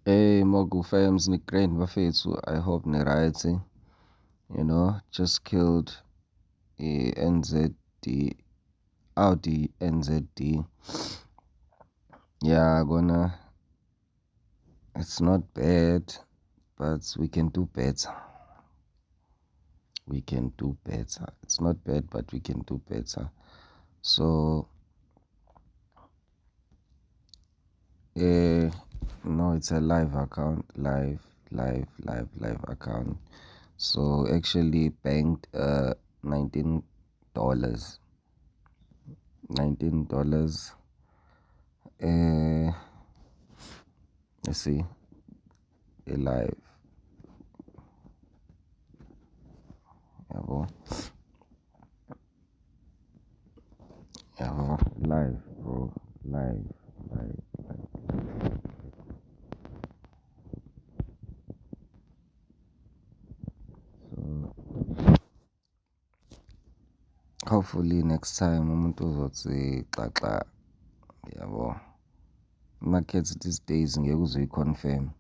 Hey Mogu Fams ni Grand bafethu, I hope ni right. Just killed a NZD Audi NZD. Yeah, gonna it's not bad, but we can do better. We can do better. It's not bad, but we can do better. So no, it's a live account, live account. So actually banked $19. $19. Let's see. Live. Yabo. Yabo. Live, bro. Live. So hopefully next time umuntu uzothi xaxa. Yabo. Markets these days ngeke uze confirm.